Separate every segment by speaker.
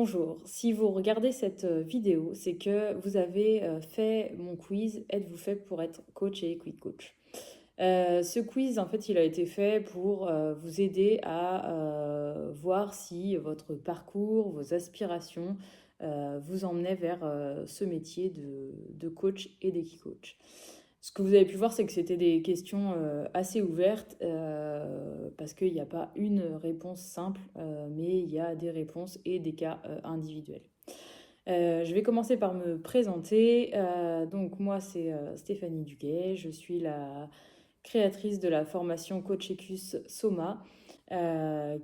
Speaker 1: Bonjour, si vous regardez cette vidéo, c'est que vous avez fait mon quiz Êtes-vous fait pour être coach et quick coach? Ce quiz, en fait, il a été fait pour vous aider à voir si votre parcours, vos aspirations vous emmenaient vers ce métier de coach et d'équicoach. Ce que vous avez pu voir, c'est que c'était des questions assez ouvertes parce qu'il n'y a pas une réponse simple, mais il y a des réponses et des cas individuels. Je vais commencer par me présenter. Donc moi, c'est Stéphanie Duguay. Je suis la créatrice de la formation Coach Ecus Soma,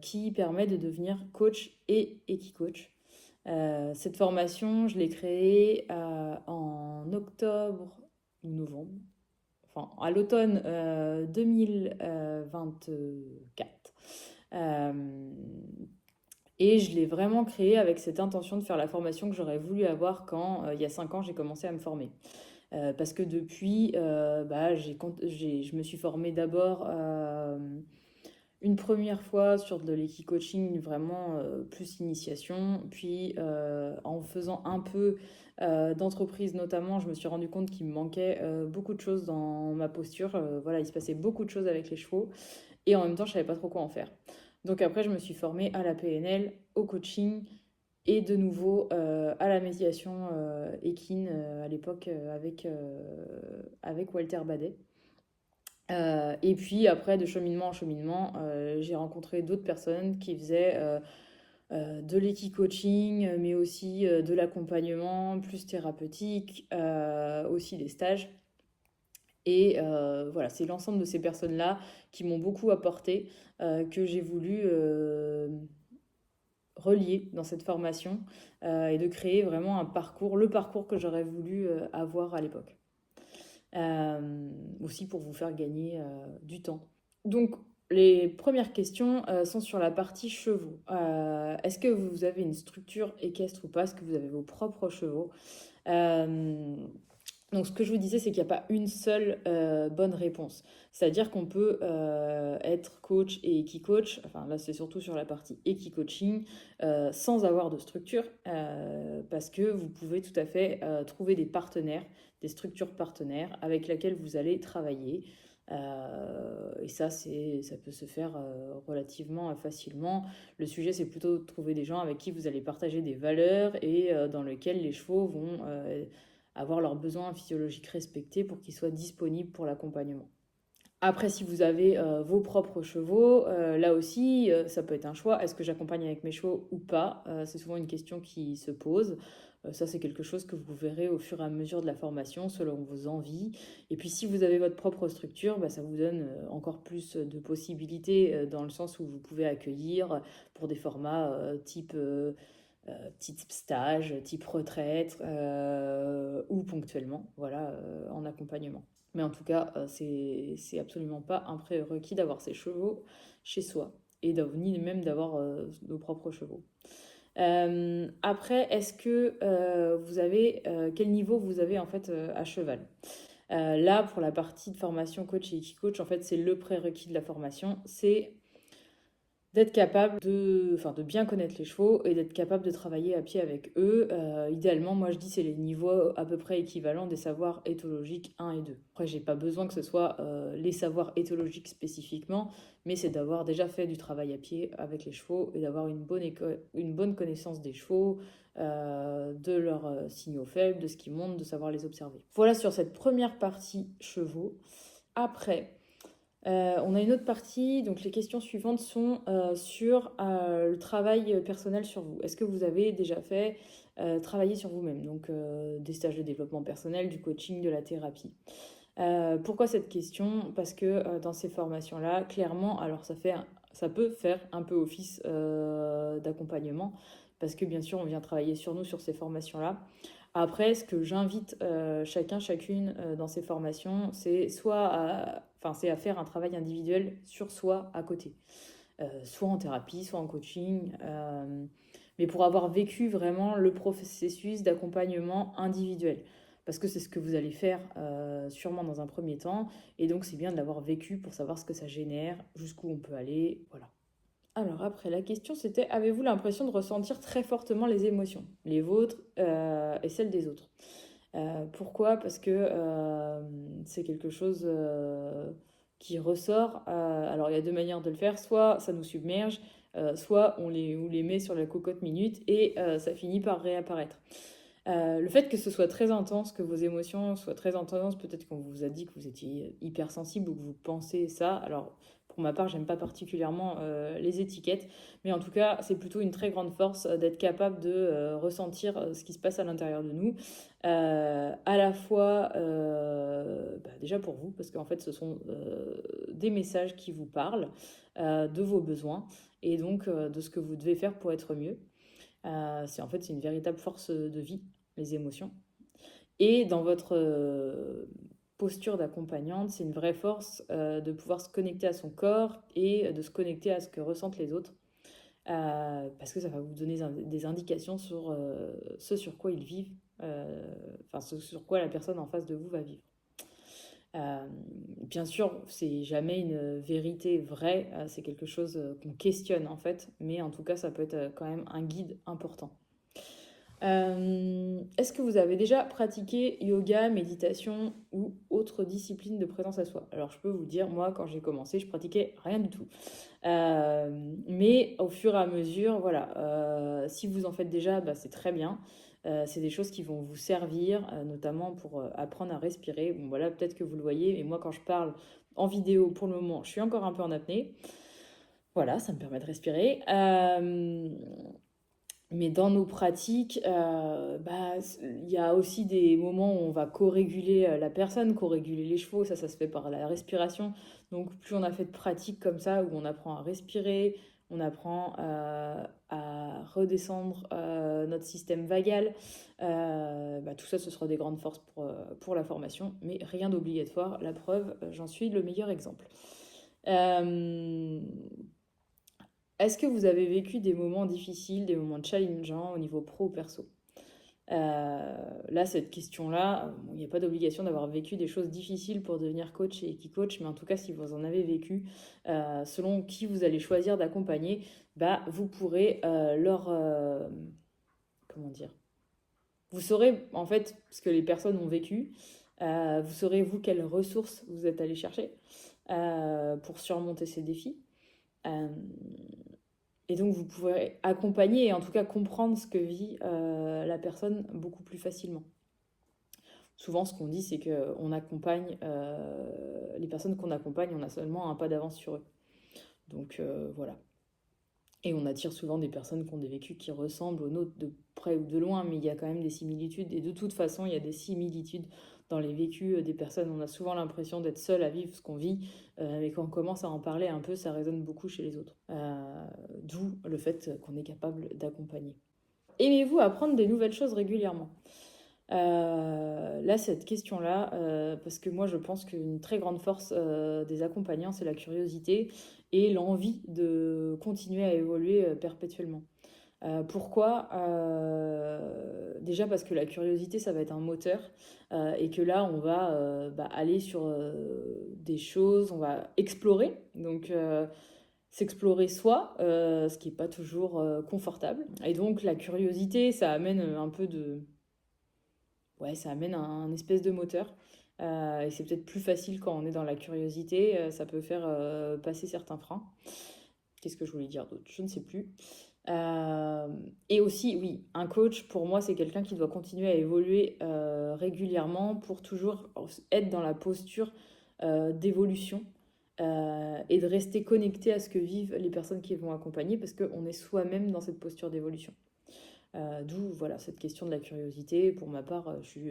Speaker 1: qui permet de devenir coach et équicoach. Cette formation, je l'ai créée en octobre ou novembre, enfin à l'automne 2024. Euh, et je l'ai vraiment créée avec cette intention de faire la formation que j'aurais voulu avoir quand, il y a 5 ans, j'ai commencé à me former. Parce que depuis, je me suis formée d'abord une première fois sur de l'équi-coaching, vraiment plus initiation. Puis en faisant un peu d'entreprise notamment, je me suis rendu compte qu'il me manquait beaucoup de choses dans ma posture. Voilà, il se passait beaucoup de choses avec les chevaux. Et en même temps, je savais pas trop quoi en faire. Donc après, je me suis formée à la PNL, au coaching et de nouveau à la médiation équine à l'époque avec Walter Badet. Et puis après, de cheminement en cheminement, j'ai rencontré d'autres personnes qui faisaient de l'équi-coaching, mais aussi de l'accompagnement plus thérapeutique, aussi des stages. Et voilà, c'est l'ensemble de ces personnes-là qui m'ont beaucoup apporté, que j'ai voulu relier dans cette formation et de créer vraiment un parcours, le parcours que j'aurais voulu avoir à l'époque. Aussi pour vous faire gagner du temps. Donc, les premières questions sont sur la partie chevaux. Est-ce que vous avez une structure équestre ou pas? Est-ce que vous avez vos propres chevaux? Euh, donc, ce que je vous disais, c'est qu'il n'y a pas une seule bonne réponse. C'est-à-dire qu'on peut être coach et équi-coach, enfin là c'est surtout sur la partie équi-coaching, sans avoir de structure, parce que vous pouvez tout à fait trouver des partenaires, des structures partenaires avec lesquelles vous allez travailler. Et ça, ça peut se faire relativement facilement. Le sujet, c'est plutôt de trouver des gens avec qui vous allez partager des valeurs et dans lesquels les chevaux vont avoir leurs besoins physiologiques respectés pour qu'ils soient disponibles pour l'accompagnement. Après, si vous avez vos propres chevaux, là aussi, ça peut être un choix. Est-ce que j'accompagne avec mes chevaux ou pas? C'est souvent une question qui se pose. Ça, c'est quelque chose que vous verrez au fur et à mesure de la formation, selon vos envies. Et puis, si vous avez votre propre structure, bah, ça vous donne encore plus de possibilités dans le sens où vous pouvez accueillir pour des formats type stage, type retraite ou ponctuellement, voilà, en accompagnement. Mais en tout cas, c'est absolument pas un prérequis d'avoir ses chevaux chez soi et ni même d'avoir nos propres chevaux. Après, est-ce que vous avez quel niveau vous avez en fait à cheval? Là, pour la partie de formation coach et coach, en fait, c'est le prérequis de la formation, c'est d'être capable de bien connaître les chevaux et d'être capable de travailler à pied avec eux. Idéalement, moi je dis c'est les niveaux à peu près équivalents des savoirs éthologiques 1 et 2. Après, j'ai pas besoin que ce soit les savoirs éthologiques spécifiquement, mais c'est d'avoir déjà fait du travail à pied avec les chevaux et d'avoir une bonne connaissance des chevaux, de leurs signaux faibles, de ce qui monte, de savoir les observer. Voilà sur cette première partie chevaux. Après, on a une autre partie, donc les questions suivantes sont sur le travail personnel sur vous. Est-ce que vous avez déjà fait travailler sur vous-même? Donc des stages de développement personnel, du coaching, de la thérapie. Pourquoi cette question? Parce que dans ces formations-là, clairement, alors ça peut faire un peu office d'accompagnement, parce que bien sûr, on vient travailler sur nous sur ces formations-là. Après, ce que j'invite chacun, chacune dans ces formations, c'est à faire un travail individuel sur soi à côté. Soit en thérapie, soit en coaching, mais pour avoir vécu vraiment le processus d'accompagnement individuel. Parce que c'est ce que vous allez faire sûrement dans un premier temps, et donc c'est bien de l'avoir vécu pour savoir ce que ça génère, jusqu'où on peut aller, voilà. Alors après, la question c'était, avez-vous l'impression de ressentir très fortement les émotions, les vôtres et celles des autres? Pourquoi? Parce que c'est quelque chose qui ressort. Alors il y a deux manières de le faire, soit ça nous submerge, soit on les met sur la cocotte minute et ça finit par réapparaître. Le fait que ce soit très intense, que vos émotions soient très intenses, peut-être qu'on vous a dit que vous étiez hypersensible ou que vous pensez ça. Alors, pour ma part, j'aime pas particulièrement les étiquettes, mais en tout cas, c'est plutôt une très grande force d'être capable de ressentir ce qui se passe à l'intérieur de nous, à la fois déjà pour vous, parce qu'en fait, ce sont des messages qui vous parlent de vos besoins et donc de ce que vous devez faire pour être mieux. C'est une véritable force de vie, les émotions. Et dans votre posture d'accompagnante, c'est une vraie force de pouvoir se connecter à son corps et de se connecter à ce que ressentent les autres. Parce que ça va vous donner des indications sur ce sur quoi ils vivent, enfin ce sur quoi la personne en face de vous va vivre. Bien sûr, c'est jamais une vérité vraie, c'est quelque chose qu'on questionne en fait, mais en tout cas, ça peut être quand même un guide important. Est-ce que vous avez déjà pratiqué yoga, méditation ou autre discipline de présence à soi? Alors, je peux vous dire, moi, quand j'ai commencé, je pratiquais rien du tout. Mais au fur et à mesure, voilà, si vous en faites déjà, bah, c'est très bien. C'est des choses qui vont vous servir, notamment pour apprendre à respirer. Bon, voilà, peut-être que vous le voyez, mais moi, quand je parle en vidéo, pour le moment, je suis encore un peu en apnée. Voilà, ça me permet de respirer. Mais dans nos pratiques, il y a aussi des moments où on va co-réguler la personne, co-réguler les chevaux, ça se fait par la respiration. Donc plus on a fait de pratiques comme ça, où on apprend à respirer, on apprend à redescendre notre système vagal, tout ça, ce sera des grandes forces pour la formation, mais rien d'obligatoire. La preuve, j'en suis le meilleur exemple. Euh, Est-ce que vous avez vécu des moments difficiles, des moments challengeants au niveau pro ou perso? Là, cette question-là, bon, il n'y a pas d'obligation d'avoir vécu des choses difficiles pour devenir coach et qui-coach, mais en tout cas, si vous en avez vécu, selon qui vous allez choisir d'accompagner, vous pourrez comment dire? Vous saurez en fait ce que les personnes ont vécu, vous saurez vous quelles ressources vous êtes allé chercher pour surmonter ces défis. Euh, Et donc, vous pourrez accompagner et en tout cas comprendre ce que vit la personne beaucoup plus facilement. Souvent, ce qu'on dit, c'est qu'on accompagne, les personnes qu'on accompagne, on a seulement un pas d'avance sur eux. Donc voilà. Et on attire souvent des personnes qui ont des vécus qui ressemblent aux nôtres de près ou de loin, mais il y a quand même des similitudes. Et de toute façon, il y a des similitudes dans les vécus des personnes. On a souvent l'impression d'être seul à vivre ce qu'on vit, mais quand on commence à en parler un peu, ça résonne beaucoup chez les autres. D'où le fait qu'on est capable d'accompagner. Aimez-vous apprendre des nouvelles choses régulièrement? Là, cette question-là, parce que moi, je pense qu'une très grande force des accompagnants, c'est la curiosité et l'envie de continuer à évoluer perpétuellement. Pourquoi? Déjà parce que la curiosité, ça va être un moteur et que là, on va aller sur des choses, on va explorer. Donc, s'explorer soi, ce qui n'est pas toujours confortable. Et donc, la curiosité, ça amène un peu de ouais, ça amène un espèce de moteur. Et c'est peut-être plus facile quand on est dans la curiosité. Ça peut faire passer certains freins. Qu'est-ce que je voulais dire d'autre? Je ne sais plus. Et aussi, oui, un coach, pour moi, c'est quelqu'un qui doit continuer à évoluer régulièrement pour toujours être dans la posture d'évolution et de rester connecté à ce que vivent les personnes qui vont accompagner parce qu'on est soi-même dans cette posture d'évolution. D'où voilà, cette question de la curiosité. Pour ma part, je suis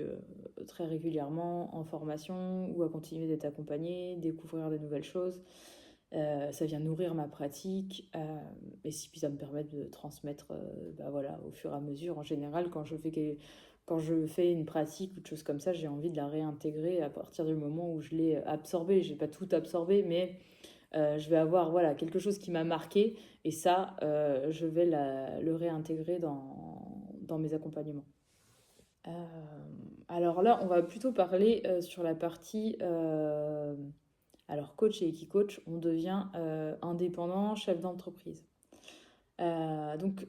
Speaker 1: très régulièrement en formation ou à continuer d'être accompagnée, découvrir de nouvelles choses. Ça vient nourrir ma pratique et puis ça me permet de transmettre voilà, au fur et à mesure. En général, quand je fais une pratique ou de choses comme ça, j'ai envie de la réintégrer à partir du moment où je l'ai absorbée. Je n'ai pas tout absorbé, mais je vais avoir voilà, quelque chose qui m'a marqué et ça, je vais le réintégrer dans mes accompagnements. Euh, alors là, on va plutôt parler sur la partie alors coach et qui coach, on devient indépendant, chef d'entreprise. Donc,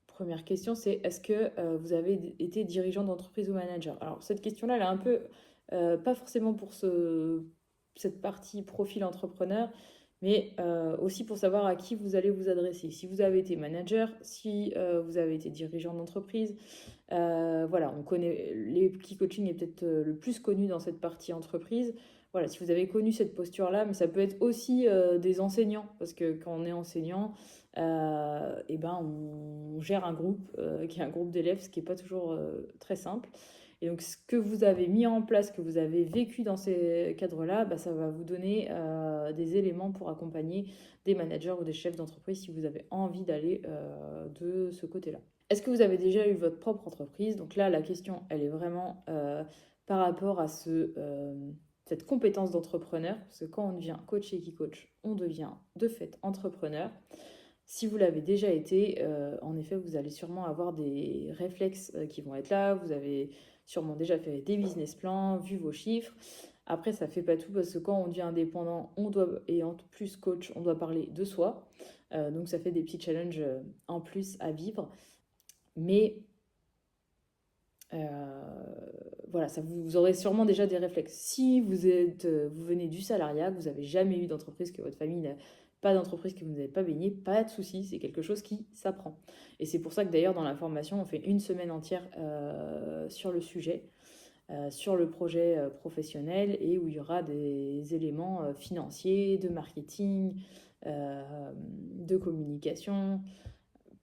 Speaker 1: première question, c'est est-ce que vous avez été dirigeant d'entreprise ou manager? Alors, cette question-là, elle est un peu, pas forcément pour cette partie profil entrepreneur, mais aussi pour savoir à qui vous allez vous adresser. Si vous avez été manager, si vous avez été dirigeant d'entreprise, voilà, on connaît, les petits coaching est peut-être le plus connu dans cette partie entreprise. Voilà, si vous avez connu cette posture-là, mais ça peut être aussi des enseignants, parce que quand on est enseignant, et ben on gère un groupe qui est un groupe d'élèves, ce qui n'est pas toujours très simple. Et donc, ce que vous avez mis en place, que vous avez vécu dans ces cadres-là, bah, ça va vous donner des éléments pour accompagner des managers ou des chefs d'entreprise si vous avez envie d'aller de ce côté-là. Est-ce que vous avez déjà eu votre propre entreprise? Donc là, la question, elle est vraiment par rapport à cette compétence d'entrepreneur, parce que quand on devient coach et qui coach, on devient de fait entrepreneur. Si vous l'avez déjà été, en effet, vous allez sûrement avoir des réflexes qui vont être là. Vous avez sûrement déjà fait des business plans, vu vos chiffres. Après, ça fait pas tout parce que quand on devient indépendant, et en plus coach, on doit parler de soi. Donc ça fait des petits challenges en plus à vivre. Mais voilà, vous aurez sûrement déjà des réflexes. Si vous venez du salariat, que vous n'avez jamais eu d'entreprise, que votre famille n'a pas d'entreprise, que vous n'avez pas baigné, pas de souci, c'est quelque chose qui s'apprend. Et c'est pour ça que d'ailleurs dans la formation, on fait une semaine entière sur le sujet, sur le projet professionnel, et où il y aura des éléments financiers, de marketing, de communication,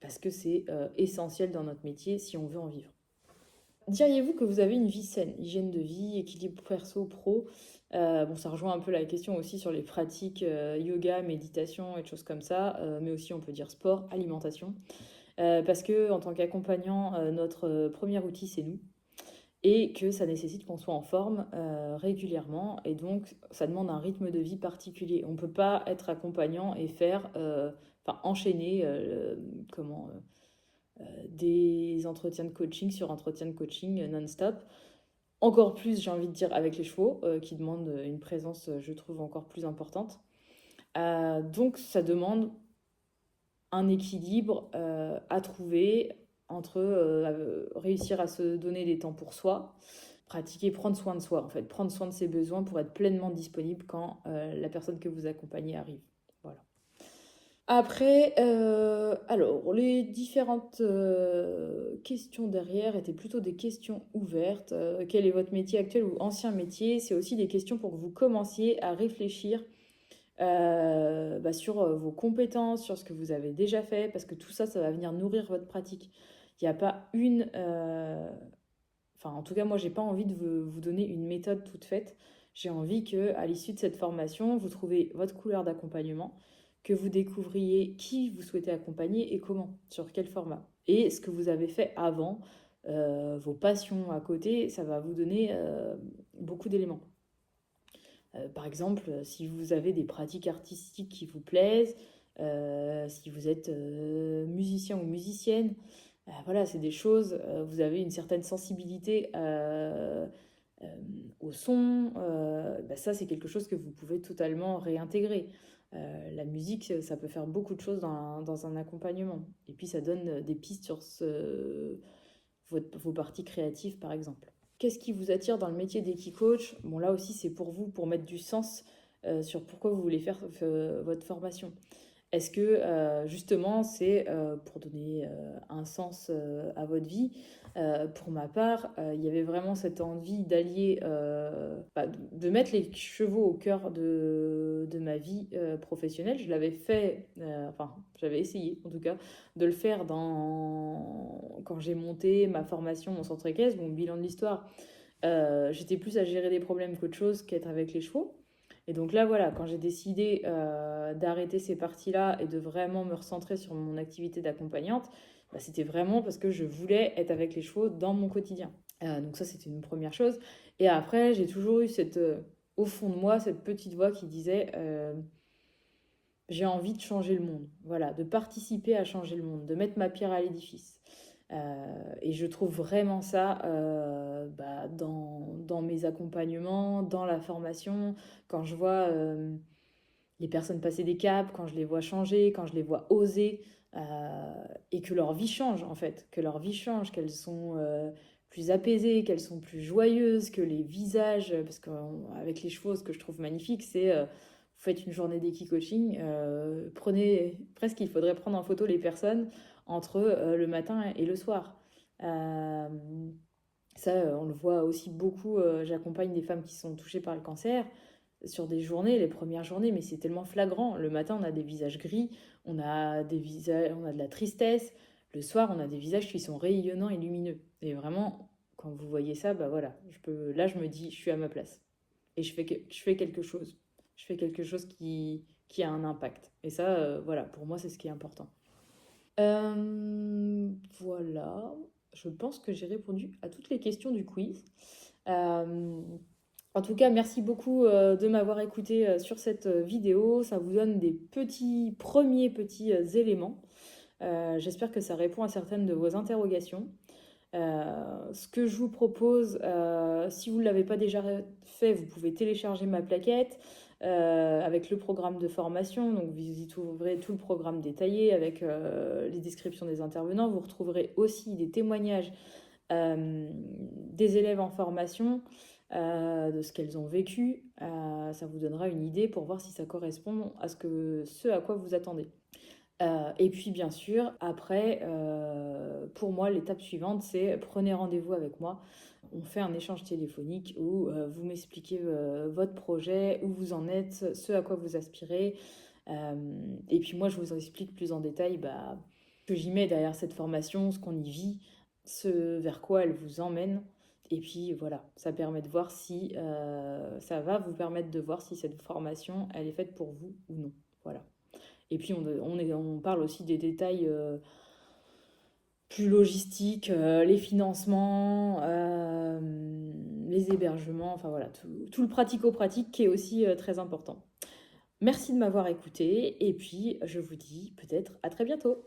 Speaker 1: parce que c'est essentiel dans notre métier si on veut en vivre. Diriez-vous que vous avez une vie saine, hygiène de vie, équilibre perso-pro? Bon, ça rejoint un peu la question aussi sur les pratiques yoga, méditation et des choses comme ça, mais aussi on peut dire sport, alimentation. Parce que en tant qu'accompagnant, notre premier outil, c'est nous, et que ça nécessite qu'on soit en forme régulièrement, et donc ça demande un rythme de vie particulier. On ne peut pas être accompagnant et faire, enfin enchaîner, des entretiens de coaching sur entretiens de coaching non-stop. Encore plus, j'ai envie de dire, avec les chevaux, qui demandent une présence, je trouve, encore plus importante. Donc, ça demande un équilibre à trouver entre réussir à se donner des temps pour soi, pratiquer, prendre soin de soi, en fait, prendre soin de ses besoins pour être pleinement disponible quand la personne que vous accompagnez arrive. Voilà. Après, alors, les différentes questions derrière étaient plutôt des questions ouvertes. Quel est votre métier actuel ou ancien métier? C'est aussi des questions pour que vous commenciez à réfléchir bah, sur vos compétences, sur ce que vous avez déjà fait, parce que tout ça, ça va venir nourrir votre pratique. Il n'y a pas Enfin, en tout cas, moi, j'ai pas envie de vous donner une méthode toute faite. J'ai envie que, à l'issue de cette formation, vous trouviez votre couleur d'accompagnement, que vous découvriez qui vous souhaitez accompagner et comment, sur quel format. Et ce que vous avez fait avant, vos passions à côté, ça va vous donner beaucoup d'éléments. Par exemple, si vous avez des pratiques artistiques qui vous plaisent, si vous êtes musicien ou musicienne, voilà, c'est des choses, vous avez une certaine sensibilité au son, bah ça c'est quelque chose que vous pouvez totalement réintégrer. La musique, ça peut faire beaucoup de choses dans un accompagnement. Et puis ça donne des pistes sur vos parties créatives par exemple. Qu'est-ce qui vous attire dans le métier d'Equicoach? Bon, là aussi, c'est pour vous, pour mettre du sens sur pourquoi vous voulez faire votre formation. Est-ce que justement c'est pour donner un sens à votre vie? Pour ma part, il y avait vraiment cette envie d'allier, bah, de mettre les chevaux au cœur de ma vie professionnelle. Je l'avais fait, enfin j'avais essayé en tout cas, de le faire quand j'ai monté ma formation, mon centre équestre, mon bilan de l'histoire. J'étais plus à gérer des problèmes qu'autre chose qu'être avec les chevaux. Et donc là, voilà, quand j'ai décidé d'arrêter ces parties-là et de vraiment me recentrer sur mon activité d'accompagnante, bah, c'était vraiment parce que je voulais être avec les chevaux dans mon quotidien. Donc ça, c'était une première chose. Et après, j'ai toujours eu au fond de moi, cette petite voix qui disait j'ai envie de changer le monde. Voilà, de participer à changer le monde, de mettre ma pierre à l'édifice. Et je trouve vraiment ça bah, dans mes accompagnements, dans la formation, quand je vois les personnes passer des caps, quand je les vois changer, quand je les vois oser. et que leur vie change en fait, que leur vie change, qu'elles sont plus apaisées, qu'elles sont plus joyeuses, que les visages, parce qu'avec les chevaux, ce que je trouve magnifique, c'est vous faites une journée d'équi-coaching, prenez, presque il faudrait prendre en photo les personnes entre le matin et le soir. Euh, Ça, on le voit aussi beaucoup. J'accompagne des femmes qui sont touchées par le cancer sur des journées, les premières journées, mais c'est tellement flagrant. Le matin, on a des visages gris, on a des visages, on a de la tristesse. Le soir, on a des visages qui sont rayonnants et lumineux. Et vraiment, quand vous voyez ça, bah voilà, là, je me dis, je suis à ma place. Et je fais quelque chose. Je fais quelque chose qui a un impact. Et ça, voilà, pour moi, c'est ce qui est important. Voilà, je pense que j'ai répondu à toutes les questions du quiz. Euh, En tout cas, merci beaucoup de m'avoir écouté sur cette vidéo. Ça vous donne des petits éléments. J'espère que ça répond à certaines de vos interrogations. Ce que je vous propose, si vous ne l'avez pas déjà fait, vous pouvez télécharger ma plaquette avec le programme de formation. Donc vous y trouverez tout le programme détaillé avec les descriptions des intervenants. Vous retrouverez aussi des témoignages des élèves en formation, de ce qu'elles ont vécu. Ça vous donnera une idée pour voir si ça correspond à ce à quoi vous attendez. Et puis bien sûr, après, pour moi, l'étape suivante, c'est prenez rendez-vous avec moi. On fait un échange téléphonique où vous m'expliquez votre projet, où vous en êtes, ce à quoi vous aspirez. Et puis moi, je vous explique plus en détail ce que j'y mets derrière cette formation, ce qu'on y vit, ce vers quoi elle vous emmène. Et puis voilà, ça permet de voir si ça va vous permettre de voir si cette formation, elle est faite pour vous ou non. Voilà. Et puis on parle aussi des détails plus logistiques, les financements, les hébergements, enfin voilà, tout le pratico-pratique qui est aussi très important. Merci de m'avoir écouté et puis je vous dis peut-être à très bientôt.